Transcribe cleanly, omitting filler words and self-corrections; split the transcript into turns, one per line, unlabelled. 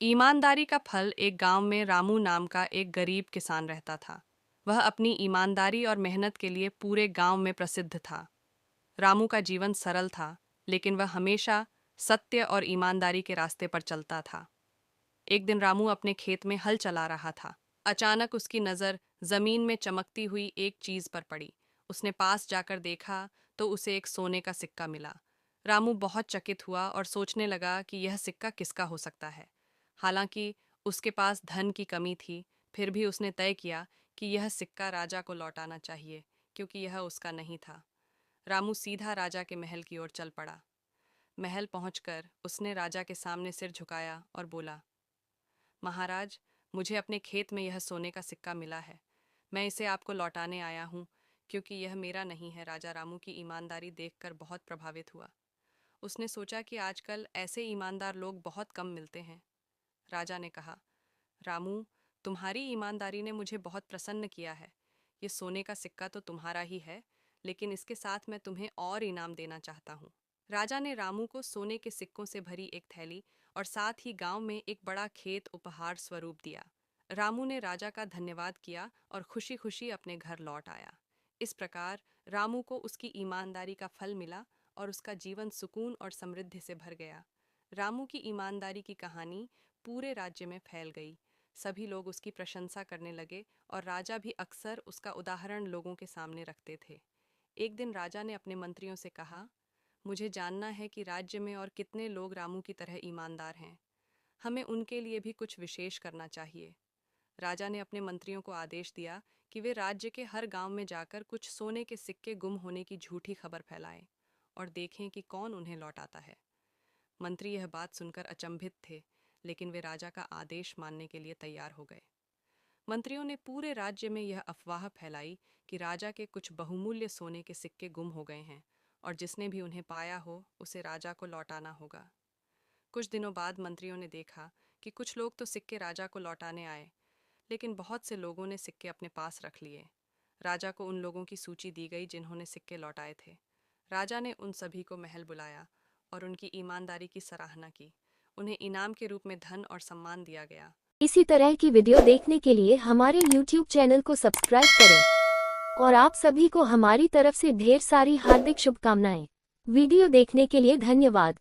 ईमानदारी का फल। एक गांव में रामू नाम का एक गरीब किसान रहता था। वह अपनी ईमानदारी और मेहनत के लिए पूरे गांव में प्रसिद्ध था। रामू का जीवन सरल था, लेकिन वह हमेशा सत्य और ईमानदारी के रास्ते पर चलता था। एक दिन रामू अपने खेत में हल चला रहा था। अचानक उसकी नज़र जमीन में चमकती हुई एक चीज पर पड़ी। उसने पास जाकर देखा तो उसे एक सोने का सिक्का मिला। रामू बहुत चकित हुआ और सोचने लगा कि यह सिक्का किसका हो सकता है। हालांकि उसके पास धन की कमी थी, फिर भी उसने तय किया कि यह सिक्का राजा को लौटाना चाहिए, क्योंकि यह उसका नहीं था। रामू सीधा राजा के महल की ओर चल पड़ा। महल पहुंचकर उसने राजा के सामने सिर झुकाया और बोला, महाराज, मुझे अपने खेत में यह सोने का सिक्का मिला है। मैं इसे आपको लौटाने आया हूँ, क्योंकि यह मेरा नहीं है। राजा रामू की ईमानदारी देखकर बहुत प्रभावित हुआ। उसने सोचा कि आजकल ऐसे ईमानदार लोग बहुत कम मिलते हैं। राजा ने कहा, रामू, तुम्हारी ईमानदारी ने मुझे बहुत प्रसन्न किया है। ये सोने का सिक्का तो तुम्हारा ही है, लेकिन इसके साथ मैं तुम्हें और इनाम देना चाहता हूँ। राजा ने रामू को सोने के सिक्कों से भरी एक थैली और साथ ही गांव में एक बड़ा खेत उपहार स्वरूप दिया। रामू ने राजा का धन्यवाद किया और खुशी खुशी अपने घर लौट आया। इस प्रकार रामू को उसकी ईमानदारी का फल मिला और उसका जीवन सुकून और समृद्धि से भर गया। रामू की ईमानदारी की कहानी पूरे राज्य में फैल गई। सभी लोग उसकी प्रशंसा करने लगे और राजा भी अक्सर उसका उदाहरण लोगों के सामने रखते थे। एक दिन राजा ने अपने मंत्रियों से कहा, मुझे जानना है कि राज्य में और कितने लोग रामू की तरह ईमानदार हैं। हमें उनके लिए भी कुछ विशेष करना चाहिए। राजा ने अपने मंत्रियों को आदेश दिया कि वे राज्य के हर गांव में जाकर कुछ सोने के सिक्के गुम होने की झूठी खबर फैलाएं और देखें कि कौन उन्हें लौटाता है। मंत्री यह बात सुनकर अचंभित थे, लेकिन वे राजा का आदेश मानने के लिए तैयार हो गए। मंत्रियों ने पूरे राज्य में यह अफवाह फैलाई कि राजा के कुछ बहुमूल्य सोने के सिक्के गुम हो गए हैं और जिसने भी उन्हें पाया हो उसे राजा को लौटाना होगा। कुछ दिनों बाद मंत्रियों ने देखा कि कुछ लोग तो सिक्के राजा को लौटाने आए, लेकिन बहुत से लोगों ने सिक्के अपने पास रख लिए। राजा को उन लोगों की सूची दी गई जिन्होंने सिक्के लौटाए थे। राजा ने उन सभी को महल बुलाया और उनकी ईमानदारी की सराहना की। उन्हें इनाम के रूप में धन और सम्मान दिया गया।
इसी तरह की वीडियो देखने के लिए हमारे YouTube चैनल को सब्सक्राइब करें और आप सभी को हमारी तरफ से ढेर सारी हार्दिक शुभकामनाएं। वीडियो देखने के लिए धन्यवाद।